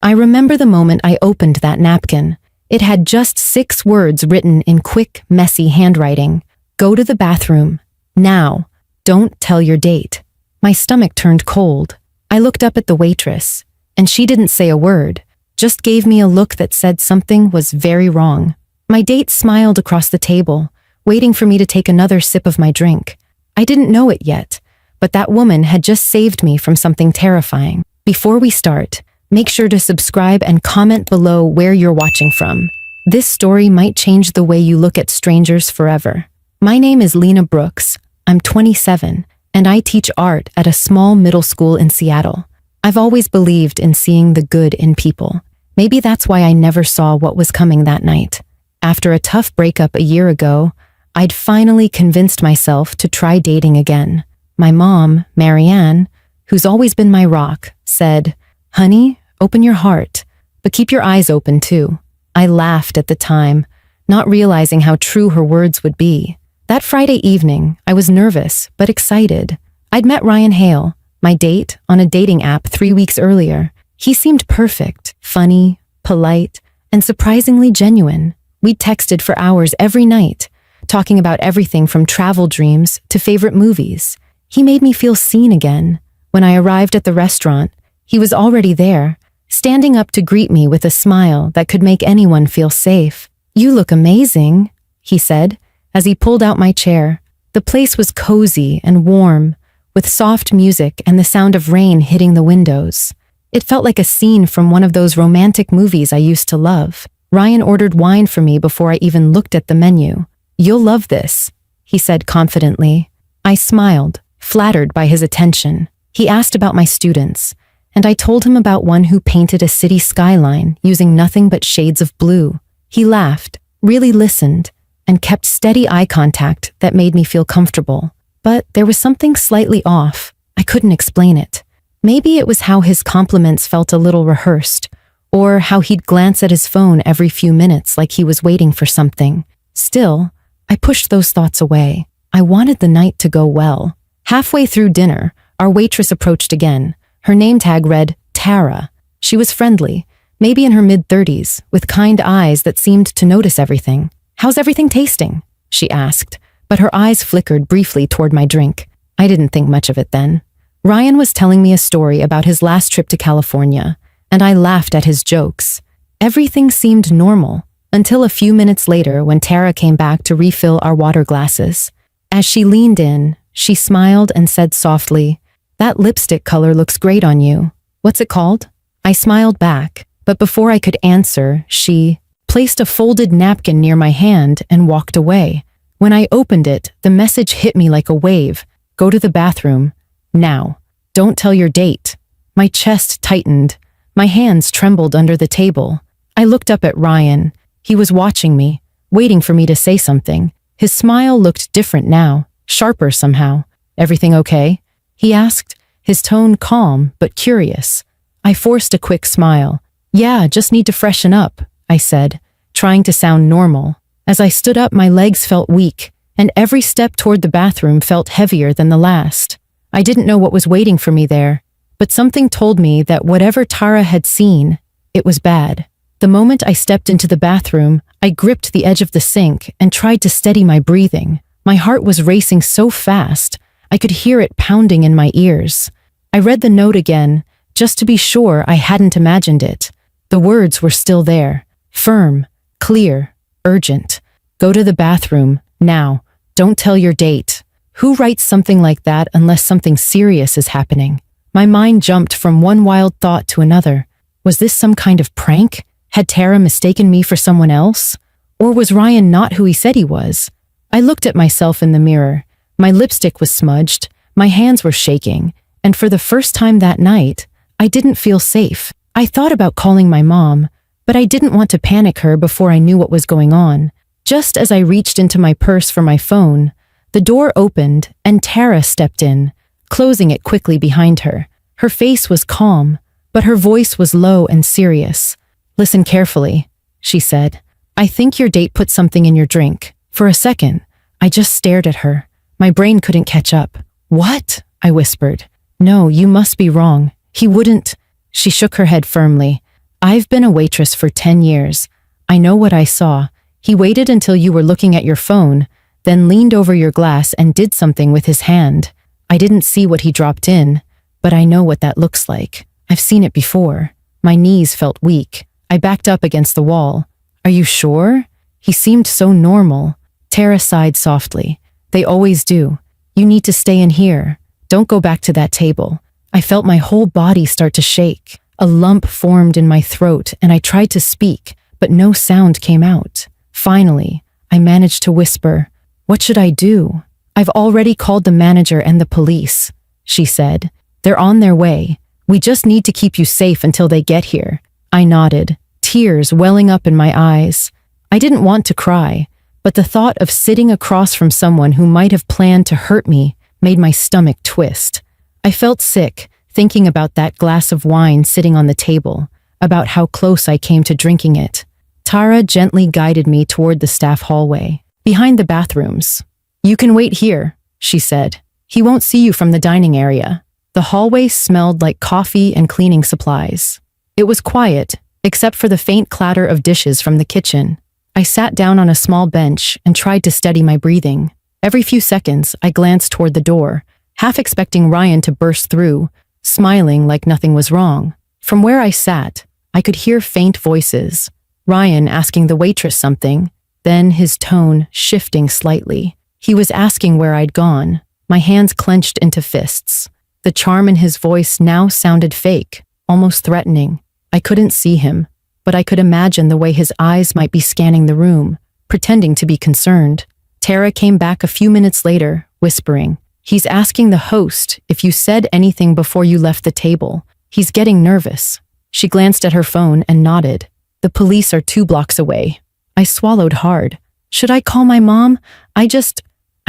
I remember the moment I opened that napkin. It had just 6 words written in quick, messy handwriting. Go to the bathroom. Now. Don't tell your date. My stomach turned cold. I looked up at the waitress, and she didn't say a word, just gave me a look that said something was very wrong. My date smiled across the table, waiting for me to take another sip of my drink. I didn't know it yet, but that woman had just saved me from something terrifying. Before we start, make sure to subscribe and comment below where you're watching from. This story might change the way you look at strangers forever. My name is Lena Brooks. I'm 27, and I teach art at a small middle school in Seattle. I've always believed in seeing the good in people. Maybe that's why I never saw what was coming that night. After a tough breakup a year ago, I'd finally convinced myself to try dating again. My mom, Marianne, who's always been my rock, said, "Honey, open your heart, but keep your eyes open too." I laughed at the time, not realizing how true her words would be. That Friday evening, I was nervous but excited. I'd met Ryan Hale, my date, on a dating app 3 weeks earlier. He seemed perfect, funny, polite, and surprisingly genuine. We'd texted for hours every night, talking about everything from travel dreams to favorite movies. He made me feel seen again. When I arrived at the restaurant, he was already there, standing up to greet me with a smile that could make anyone feel safe. "You look amazing," he said, as he pulled out my chair. The place was cozy and warm, with soft music and the sound of rain hitting the windows. It felt like a scene from one of those romantic movies I used to love. Ryan ordered wine for me before I even looked at the menu. "You'll love this," he said confidently. I smiled, flattered by his attention. He asked about my students, and I told him about one who painted a city skyline using nothing but shades of blue. He laughed, really listened, and kept steady eye contact that made me feel comfortable. But there was something slightly off. I couldn't explain it. Maybe it was how his compliments felt a little rehearsed, or how he'd glance at his phone every few minutes like he was waiting for something. Still, I pushed those thoughts away. I wanted the night to go well. Halfway through dinner, our waitress approached again. Her name tag read Tara. She was friendly, maybe in her mid-30s, with kind eyes that seemed to notice everything. "How's everything tasting?" she asked, but her eyes flickered briefly toward my drink. I didn't think much of it then. Ryan was telling me a story about his last trip to California, and I laughed at his jokes. Everything seemed normal, until a few minutes later when Tara came back to refill our water glasses. As she leaned in, she smiled and said softly, "That lipstick color looks great on you. What's it called?" I smiled back, but before I could answer, she placed a folded napkin near my hand and walked away. When I opened it, the message hit me like a wave. "Go to the bathroom. Now. Don't tell your date." My chest tightened. My hands trembled under the table. I looked up at Ryan. He was watching me, waiting for me to say something. His smile looked different now, sharper somehow. "Everything okay?" he asked, his tone calm but curious. I forced a quick smile. "Yeah, just need to freshen up," I said, trying to sound normal. As I stood up, my legs felt weak, and every step toward the bathroom felt heavier than the last. I didn't know what was waiting for me there, but something told me that whatever Tara had seen, it was bad. The moment I stepped into the bathroom, I gripped the edge of the sink and tried to steady my breathing. My heart was racing so fast, I could hear it pounding in my ears. I read the note again, just to be sure I hadn't imagined it. The words were still there. Firm, clear, urgent. "Go to the bathroom, now. Don't tell your date." Who writes something like that unless something serious is happening? My mind jumped from one wild thought to another. Was this some kind of prank? Had Tara mistaken me for someone else? Or was Ryan not who he said he was? I looked at myself in the mirror. My lipstick was smudged, my hands were shaking, and for the first time that night, I didn't feel safe. I thought about calling my mom, but I didn't want to panic her before I knew what was going on. Just as I reached into my purse for my phone, the door opened and Tara stepped in, closing it quickly behind her. Her face was calm, but her voice was low and serious. "Listen carefully," she said. "I think your date put something in your drink." For a second, I just stared at her. My brain couldn't catch up. "What?" I whispered. "No, you must be wrong. He wouldn't." She shook her head firmly. I've been a waitress for 10 years. I know what I saw. He waited until you were looking at your phone, then leaned over your glass and did something with his hand. I didn't see what he dropped in, but I know what that looks like. I've seen it before. My knees felt weak. I backed up against the wall. Are you sure? He seemed so normal. Tara sighed softly. They always do. You need to stay in here. Don't go back to that table. I felt my whole body start to shake. A lump formed in my throat and I tried to speak, but no sound came out. Finally, I managed to whisper, "What should I do?" "I've already called the manager and the police," she said. "They're on their way. We just need to keep you safe until they get here." I nodded, tears welling up in my eyes. I didn't want to cry, but the thought of sitting across from someone who might have planned to hurt me made my stomach twist. I felt sick, thinking about that glass of wine sitting on the table, about how close I came to drinking it. Tara gently guided me toward the staff hallway, behind the bathrooms. "You can wait here," she said. "He won't see you from the dining area." The hallway smelled like coffee and cleaning supplies. It was quiet, except for the faint clatter of dishes from the kitchen. I sat down on a small bench and tried to steady my breathing. Every few seconds, I glanced toward the door, half expecting Ryan to burst through, smiling like nothing was wrong. From where I sat, I could hear faint voices, Ryan asking the waitress something, then his tone shifting slightly. He was asking where I'd gone. My hands clenched into fists. The charm in his voice now sounded fake, almost threatening. I couldn't see him, but I could imagine the way his eyes might be scanning the room, pretending to be concerned. Tara came back a few minutes later, whispering, "He's asking the host if you said anything before you left the table. He's getting nervous." She glanced at her phone and nodded. "The police are 2 blocks away." I swallowed hard. Should I call my mom? I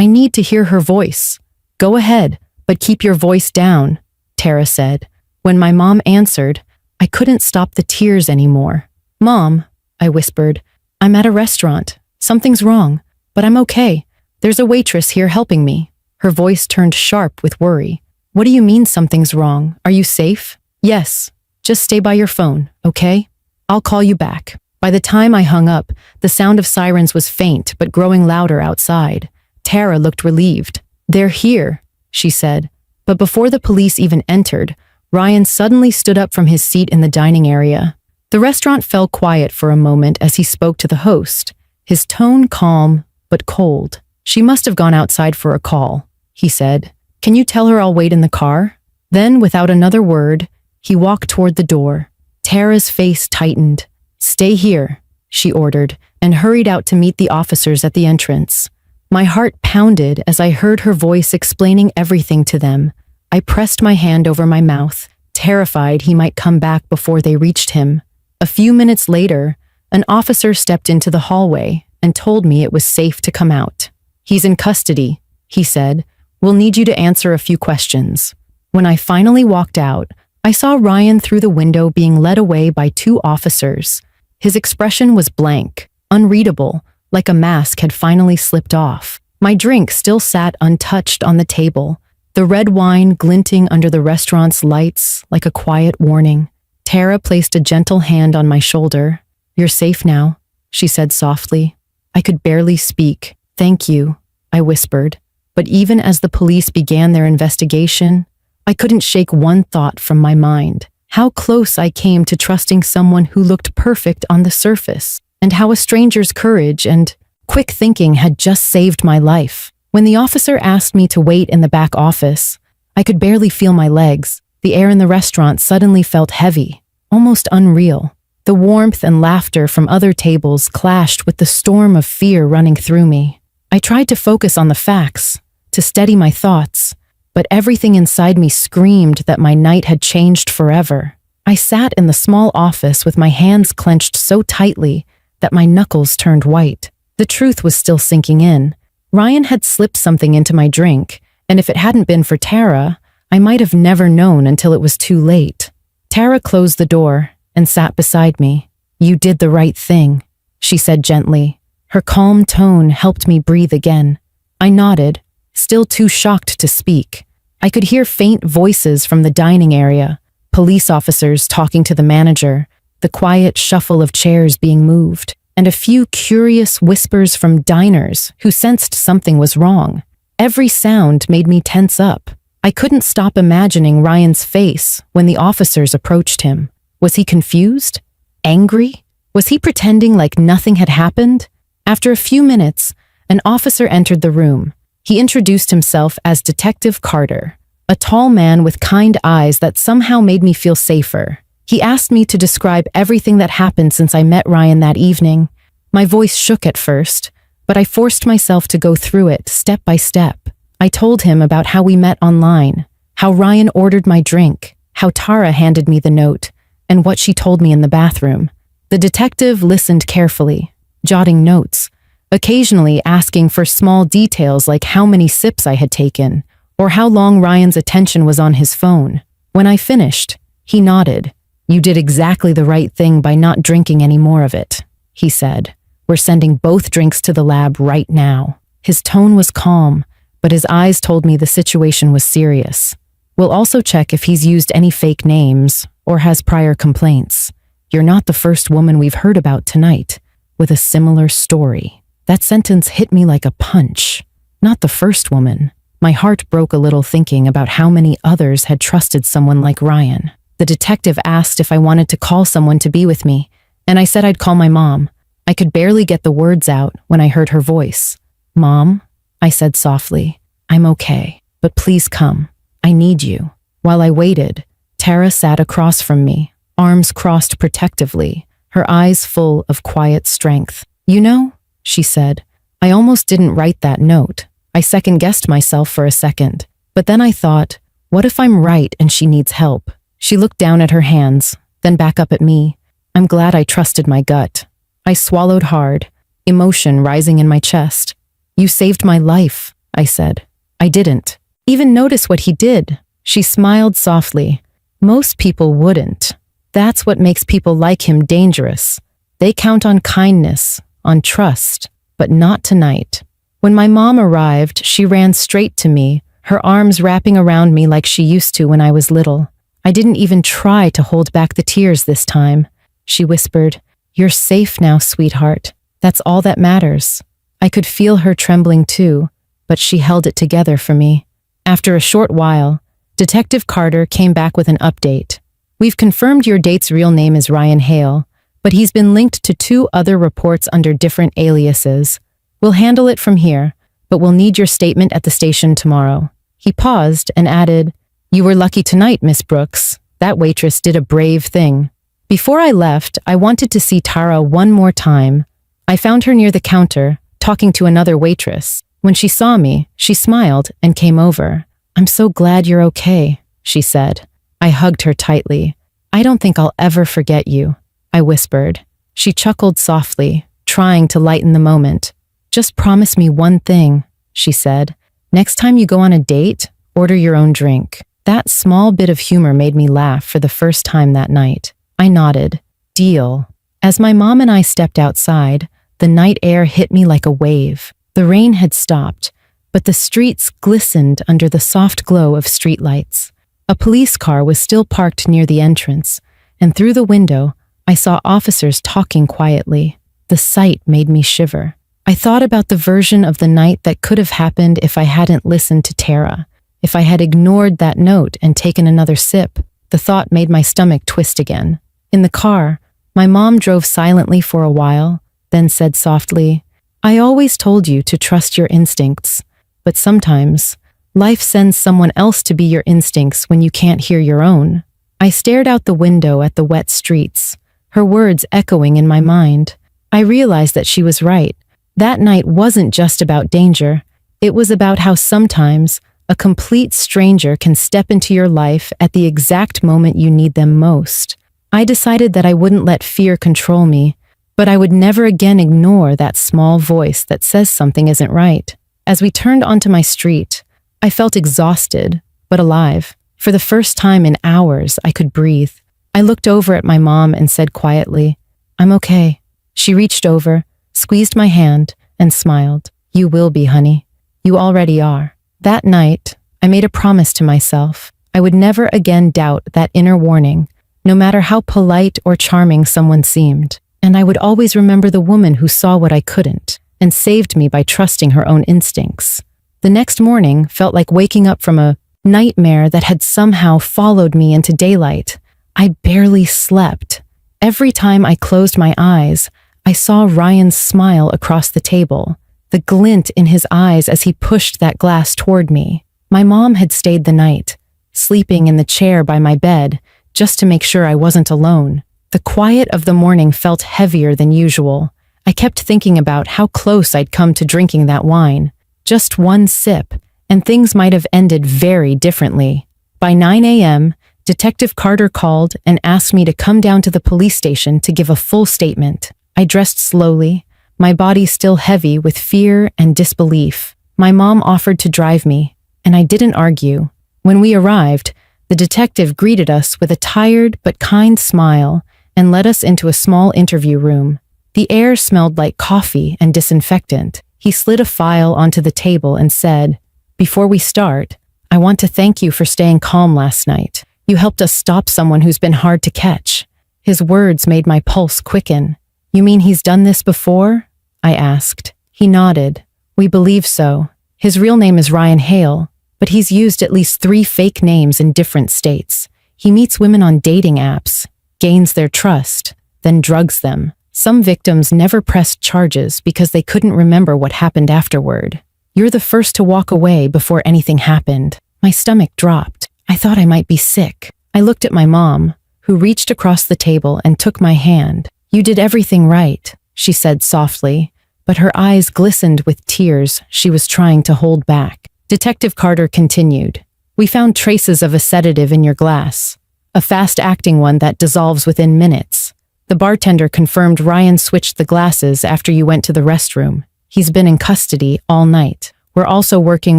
need to hear her voice. "Go ahead, but keep your voice down," Tara said. When my mom answered, I couldn't stop the tears anymore. "Mom," I whispered, "I'm at a restaurant. Something's wrong, but I'm okay. There's a waitress here helping me." Her voice turned sharp with worry. "What do you mean something's wrong? Are you safe?" "Yes. Just stay by your phone, okay? I'll call you back." By the time I hung up, the sound of sirens was faint but growing louder outside. Tara looked relieved. "They're here," she said. But before the police even entered, Ryan suddenly stood up from his seat in the dining area. The restaurant fell quiet for a moment as he spoke to the host, his tone calm but cold. "She must have gone outside for a call," he said. "Can you tell her I'll wait in the car?" Then, without another word, he walked toward the door. Tara's face tightened. "Stay here," she ordered, and hurried out to meet the officers at the entrance. My heart pounded as I heard her voice explaining everything to them. I pressed my hand over my mouth, terrified he might come back before they reached him. A few minutes later, an officer stepped into the hallway and told me it was safe to come out. "He's in custody," he said. "We'll need you to answer a few questions." When I finally walked out, I saw Ryan through the window being led away by 2 officers. His expression was blank, unreadable, like a mask had finally slipped off. My drink still sat untouched on the table, the red wine glinting under the restaurant's lights like a quiet warning. Tara placed a gentle hand on my shoulder. "You're safe now," she said softly. I could barely speak. "Thank you," I whispered. But even as the police began their investigation, I couldn't shake one thought from my mind. How close I came to trusting someone who looked perfect on the surface, and how a stranger's courage and quick thinking had just saved my life. When the officer asked me to wait in the back office, I could barely feel my legs. The air in the restaurant suddenly felt heavy, almost unreal. The warmth and laughter from other tables clashed with the storm of fear running through me. I tried to focus on the facts, to steady my thoughts, but everything inside me screamed that my night had changed forever. I sat in the small office with my hands clenched so tightly that my knuckles turned white. The truth was still sinking in. Ryan had slipped something into my drink, and if it hadn't been for Tara, I might have never known until it was too late. Tara closed the door and sat beside me. "You did the right thing," she said gently. Her calm tone helped me breathe again. I nodded, still too shocked to speak. I could hear faint voices from the dining area, police officers talking to the manager, the quiet shuffle of chairs being moved, and a few curious whispers from diners who sensed something was wrong. Every sound made me tense up. I couldn't stop imagining Ryan's face when the officers approached him. Was he confused? Angry? Was he pretending like nothing had happened? After a few minutes, an officer entered the room. He introduced himself as Detective Carter, a tall man with kind eyes that somehow made me feel safer. He asked me to describe everything that happened since I met Ryan that evening. My voice shook at first, but I forced myself to go through it step by step. I told him about how we met online, how Ryan ordered my drink, how Tara handed me the note, and what she told me in the bathroom. The detective listened carefully, jotting notes, occasionally asking for small details like how many sips I had taken, or how long Ryan's attention was on his phone. When I finished, he nodded. "You did exactly the right thing by not drinking any more of it," he said. "We're sending both drinks to the lab right now." His tone was calm, but his eyes told me the situation was serious. "We'll also check if he's used any fake names or has prior complaints. You're not the first woman we've heard about tonight with a similar story." That sentence hit me like a punch. Not the first woman. My heart broke a little thinking about how many others had trusted someone like Ryan. The detective asked if I wanted to call someone to be with me, and I said I'd call my mom. I could barely get the words out when I heard her voice. "Mom," I said softly, "I'm okay, but please come. I need you." While I waited, Tara sat across from me, arms crossed protectively, her eyes full of quiet strength. "You know," she said, "I almost didn't write that note. I second-guessed myself for a second. But then I thought, what if I'm right and she needs help?" She looked down at her hands, then back up at me. I'm glad I trusted my gut. I swallowed hard, emotion rising in my chest. "You saved my life," I said. "I didn't even notice what he did." She smiled softly. "Most people wouldn't. That's what makes people like him dangerous. They count on kindness, on trust, but not tonight." When my mom arrived, she ran straight to me, her arms wrapping around me like she used to when I was little. I didn't even try to hold back the tears this time. She whispered, "You're safe now, sweetheart. That's all that matters." I could feel her trembling too, but she held it together for me. After a short while, Detective Carter came back with an update. "We've confirmed your date's real name is Ryan Hale, but he's been linked to 2 other reports under different aliases. We'll handle it from here, but we'll need your statement at the station tomorrow." He paused and added, "You were lucky tonight, Miss Brooks. That waitress did a brave thing." Before I left, I wanted to see Tara one more time. I found her near the counter, talking to another waitress. When she saw me, she smiled and came over. "I'm so glad you're okay," she said. I hugged her tightly. "I don't think I'll ever forget you," I whispered. She chuckled softly, trying to lighten the moment. "Just promise me one thing," she said. "Next time you go on a date, order your own drink." That small bit of humor made me laugh for the first time that night. I nodded. "Deal." As my mom and I stepped outside, the night air hit me like a wave. The rain had stopped, but the streets glistened under the soft glow of streetlights. A police car was still parked near the entrance, and through the window, I saw officers talking quietly. The sight made me shiver. I thought about the version of the night that could have happened if I hadn't listened to Tara, if I had ignored that note and taken another sip. The thought made my stomach twist again. In the car, my mom drove silently for a while, then said softly, "I always told you to trust your instincts, but sometimes life sends someone else to be your instincts when you can't hear your own." I stared out the window at the wet streets, her words echoing in my mind. I realized that she was right. That night wasn't just about danger. It was about how sometimes a complete stranger can step into your life at the exact moment you need them most. I decided that I wouldn't let fear control me, but I would never again ignore that small voice that says something isn't right. As we turned onto my street, I felt exhausted, but alive. For the first time in hours, I could breathe. I looked over at my mom and said quietly, "I'm okay." She reached over, squeezed my hand, and smiled. "You will be, honey. You already are." That night, I made a promise to myself. I would never again doubt that inner warning, no matter how polite or charming someone seemed. And I would always remember the woman who saw what I couldn't and saved me by trusting her own instincts. The next morning felt like waking up from a nightmare that had somehow followed me into daylight. I barely slept. Every time I closed my eyes, I saw Ryan's smile across the table, the glint in his eyes as he pushed that glass toward me. My mom had stayed the night, sleeping in the chair by my bed, just to make sure I wasn't alone. The quiet of the morning felt heavier than usual. I kept thinking about how close I'd come to drinking that wine. Just one sip, and things might have ended very differently. By 9 a.m., Detective Carter called and asked me to come down to the police station to give a full statement. I dressed slowly, my body still heavy with fear and disbelief. My mom offered to drive me, and I didn't argue. When we arrived, the detective greeted us with a tired but kind smile and led us into a small interview room. The air smelled like coffee and disinfectant. He slid a file onto the table and said, "Before we start, I want to thank you for staying calm last night. You helped us stop someone who's been hard to catch." His words made my pulse quicken. "You mean he's done this before?" I asked. He nodded. "We believe so. His real name is Ryan Hale, but he's used at least 3 fake names in different states. He meets women on dating apps, gains their trust, then drugs them. Some victims never pressed charges because they couldn't remember what happened afterward. You're the first to walk away before anything happened." My stomach dropped. I thought I might be sick. I looked at my mom, who reached across the table and took my hand. "You did everything right," she said softly, but her eyes glistened with tears she was trying to hold back. Detective Carter continued, "We found traces of a sedative in your glass, a fast-acting one that dissolves within minutes. The bartender confirmed Ryan switched the glasses after you went to the restroom. He's been in custody all night. We're also working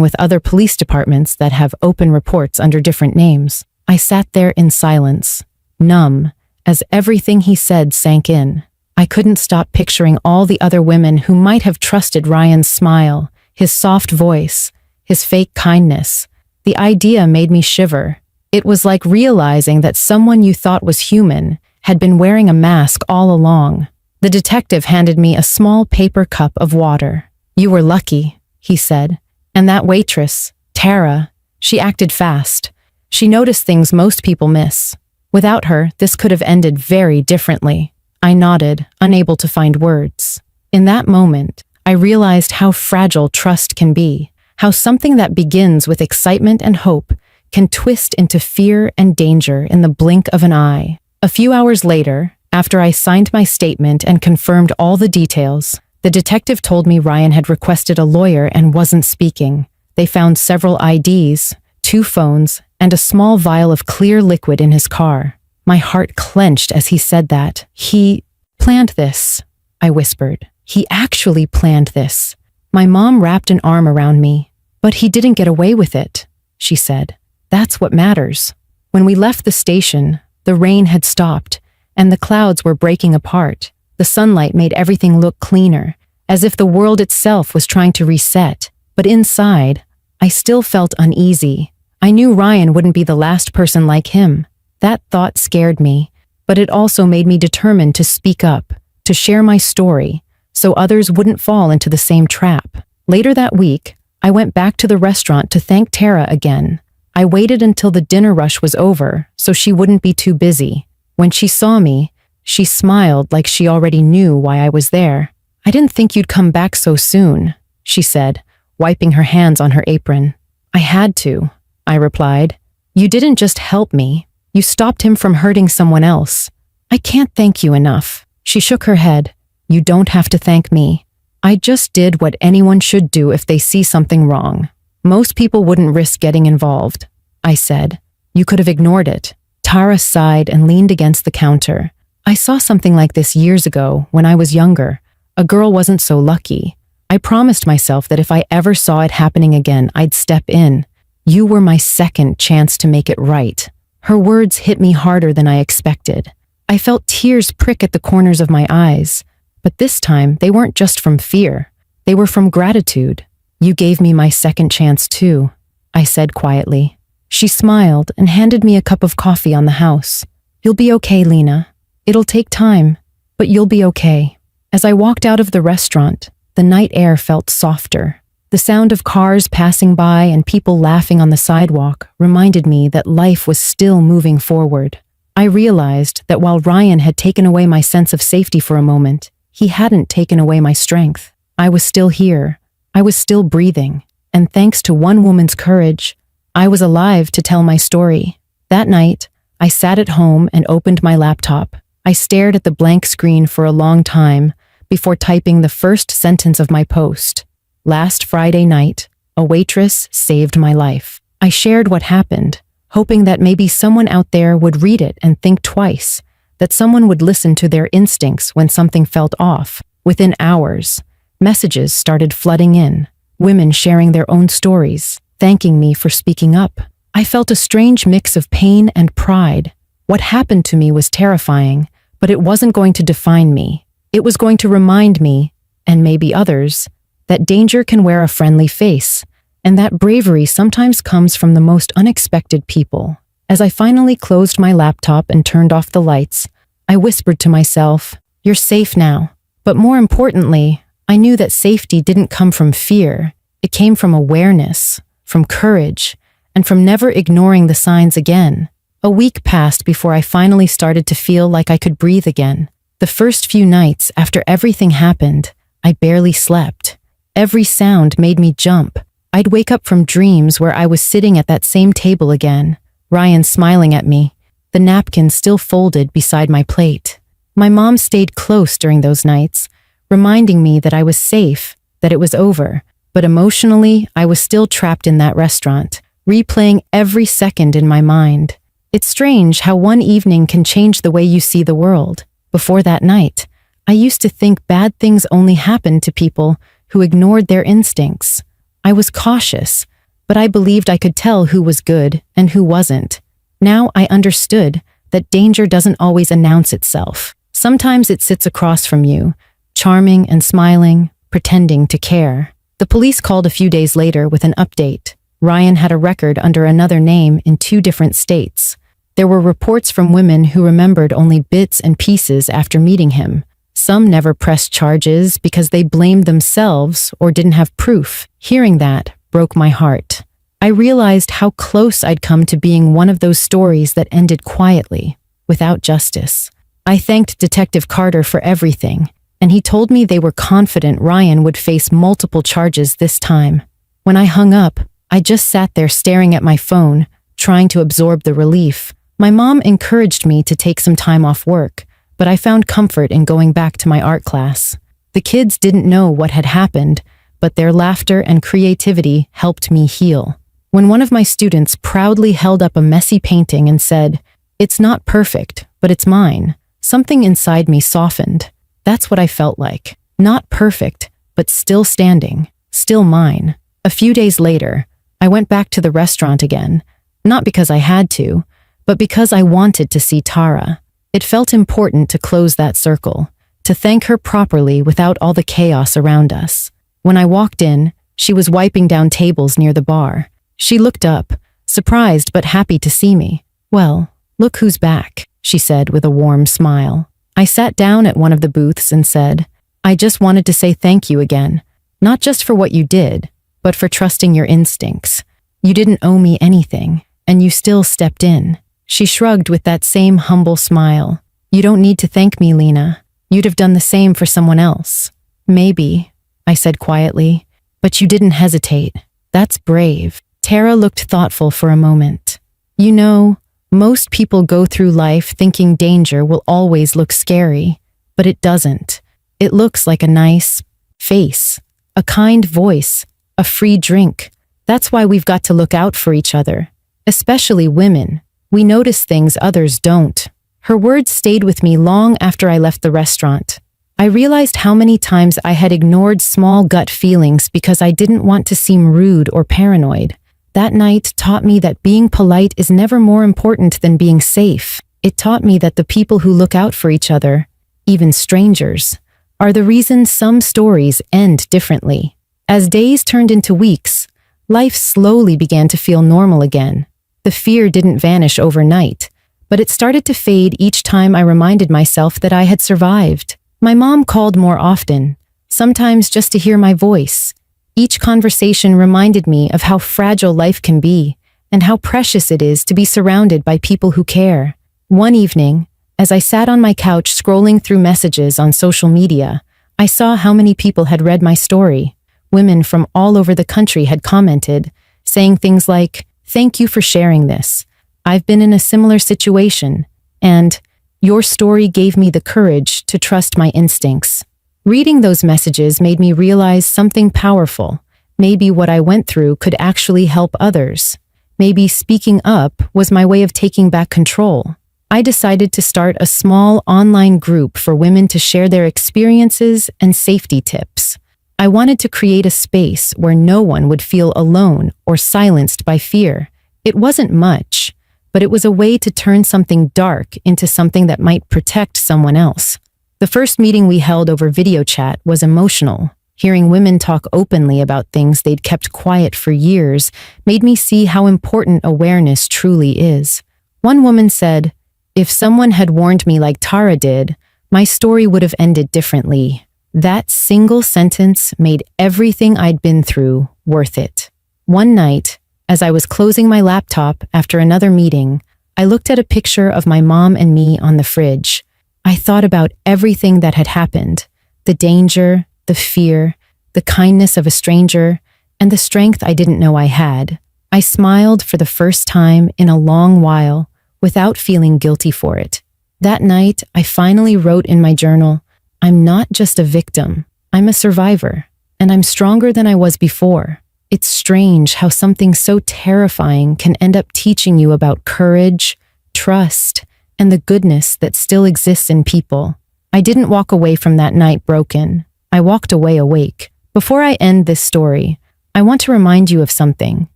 with other police departments that have open reports under different names." I sat there in silence, numb, as everything he said sank in. I couldn't stop picturing all the other women who might have trusted Ryan's smile, his soft voice, his fake kindness. The idea made me shiver. It was like realizing that someone you thought was human had been wearing a mask all along. The detective handed me a small paper cup of water. "You were lucky," he said. "And that waitress, Tara, she acted fast. She noticed things most people miss. Without her, this could have ended very differently." I nodded, unable to find words. In that moment, I realized how fragile trust can be, how something that begins with excitement and hope can twist into fear and danger in the blink of an eye. A few hours later, after I signed my statement and confirmed all the details, the detective told me Ryan had requested a lawyer and wasn't speaking. They found several IDs, 2 phones, and a small vial of clear liquid in his car. My heart clenched as he said that. "He planned this," I whispered. "He actually planned this." My mom wrapped an arm around me. "But he didn't get away with it," she said. "That's what matters." When we left the station, the rain had stopped, and the clouds were breaking apart. The sunlight made everything look cleaner, as if the world itself was trying to reset. But inside, I still felt uneasy. I knew Ryan wouldn't be the last person like him. That thought scared me, but it also made me determined to speak up, to share my story, so others wouldn't fall into the same trap. Later that week, I went back to the restaurant to thank Tara again. I waited until the dinner rush was over, so she wouldn't be too busy. When she saw me, she smiled like she already knew why I was there. "I didn't think you'd come back so soon," she said, wiping her hands on her apron. "I had to," I replied. "You didn't just help me. You stopped him from hurting someone else. I can't thank you enough." She shook her head. "You don't have to thank me. I just did what anyone should do if they see something wrong. Most people wouldn't risk getting involved," I said. "You could have ignored it." Tara sighed and leaned against the counter. "I saw something like this years ago when I was younger. A girl wasn't so lucky. I promised myself that if I ever saw it happening again, I'd step in. You were my second chance to make it right." Her words hit me harder than I expected. I felt tears prick at the corners of my eyes, but this time they weren't just from fear. They were from gratitude. "You gave me my second chance too," I said quietly. She smiled and handed me a cup of coffee on the house. "You'll be okay, Lena. It'll take time, but you'll be okay." As I walked out of the restaurant, the night air felt softer. The sound of cars passing by and people laughing on the sidewalk reminded me that life was still moving forward. I realized that while Ryan had taken away my sense of safety for a moment, he hadn't taken away my strength. I was still here. I was still breathing. And thanks to one woman's courage, I was alive to tell my story. That night, I sat at home and opened my laptop. I stared at the blank screen for a long time before typing the first sentence of my post. Last Friday night, a waitress saved my life. I shared what happened, hoping that maybe someone out there would read it and think twice, that someone would listen to their instincts when something felt off. Within hours, messages started flooding in, women sharing their own stories, thanking me for speaking up. I felt a strange mix of pain and pride. What happened to me was terrifying, but it wasn't going to define me. It was going to remind me, and maybe others, that danger can wear a friendly face, and that bravery sometimes comes from the most unexpected people. As I finally closed my laptop and turned off the lights, I whispered to myself, "You're safe now." But more importantly, I knew that safety didn't come from fear. It came from awareness, from courage, and from never ignoring the signs again. A week passed before I finally started to feel like I could breathe again. The first few nights after everything happened, I barely slept. Every sound made me jump. I'd wake up from dreams where I was sitting at that same table again, Ryan smiling at me, the napkin still folded beside my plate. My mom stayed close during those nights, reminding me that I was safe, that it was over, but emotionally, I was still trapped in that restaurant, replaying every second in my mind. It's strange how one evening can change the way you see the world. Before that night, I used to think bad things only happened to people who ignored their instincts. I was cautious, but I believed I could tell who was good and who wasn't. Now I understood that danger doesn't always announce itself. Sometimes it sits across from you, charming and smiling, pretending to care. The police called a few days later with an update. Ryan had a record under another name in 2 different states. There were reports from women who remembered only bits and pieces after meeting him. Some never pressed charges because they blamed themselves or didn't have proof. Hearing that broke my heart. I realized how close I'd come to being one of those stories that ended quietly, without justice. I thanked Detective Carter for everything, and he told me they were confident Ryan would face multiple charges this time. When I hung up, I just sat there staring at my phone, trying to absorb the relief. My mom encouraged me to take some time off work, but I found comfort in going back to my art class. The kids didn't know what had happened, but their laughter and creativity helped me heal. When one of my students proudly held up a messy painting and said, "It's not perfect, but it's mine," something inside me softened. That's what I felt like. Not perfect, but still standing, still mine. A few days later, I went back to the restaurant again, not because I had to, but because I wanted to see Tara. It felt important to close that circle, to thank her properly without all the chaos around us. When I walked in, she was wiping down tables near the bar. She looked up, surprised but happy to see me. "Well, look who's back," she said with a warm smile. I sat down at one of the booths and said, "I just wanted to say thank you again, not just for what you did, but for trusting your instincts. You didn't owe me anything, and you still stepped in." She shrugged with that same humble smile. "You don't need to thank me, Lena. You'd have done the same for someone else." "Maybe," I said quietly, "but you didn't hesitate. That's brave." Tara looked thoughtful for a moment. "You know, most people go through life thinking danger will always look scary, but it doesn't. It looks like a nice face, a kind voice, a free drink. That's why we've got to look out for each other, especially women. We notice things others don't." Her words stayed with me long after I left the restaurant. I realized how many times I had ignored small gut feelings because I didn't want to seem rude or paranoid. That night taught me that being polite is never more important than being safe. It taught me that the people who look out for each other, even strangers, are the reason some stories end differently. As days turned into weeks, life slowly began to feel normal again. The fear didn't vanish overnight, but it started to fade each time I reminded myself that I had survived. My mom called more often, sometimes just to hear my voice. Each conversation reminded me of how fragile life can be and how precious it is to be surrounded by people who care. One evening, as I sat on my couch scrolling through messages on social media, I saw how many people had read my story. Women from all over the country had commented, saying things like, "Thank you for sharing this. I've been in a similar situation," and "Your story gave me the courage to trust my instincts." Reading those messages made me realize something powerful. Maybe what I went through could actually help others. Maybe speaking up was my way of taking back control. I decided to start a small online group for women to share their experiences and safety tips. I wanted to create a space where no one would feel alone or silenced by fear. It wasn't much, but it was a way to turn something dark into something that might protect someone else. The first meeting we held over video chat was emotional. Hearing women talk openly about things they'd kept quiet for years made me see how important awareness truly is. One woman said, "If someone had warned me like Tara did, my story would have ended differently." That single sentence made everything I'd been through worth it. One night, as I was closing my laptop after another meeting, I looked at a picture of my mom and me on the fridge. I thought about everything that had happened, the danger, the fear, the kindness of a stranger, and the strength I didn't know I had. I smiled for the first time in a long while without feeling guilty for it. That night, I finally wrote in my journal, "I'm not just a victim, I'm a survivor, and I'm stronger than I was before." It's strange how something so terrifying can end up teaching you about courage, trust, and the goodness that still exists in people. I didn't walk away from that night broken. I walked away awake. Before I end this story, I want to remind you of something.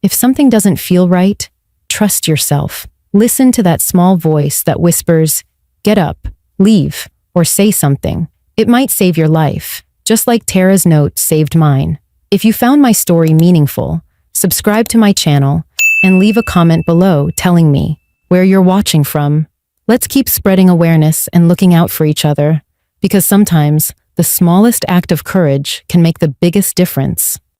If something doesn't feel right, trust yourself. Listen to that small voice that whispers, "Get up, leave, or say something." It might save your life, just like Tara's note saved mine. If you found my story meaningful, subscribe to my channel and leave a comment below telling me where you're watching from. Let's keep spreading awareness and looking out for each other, because sometimes the smallest act of courage can make the biggest difference.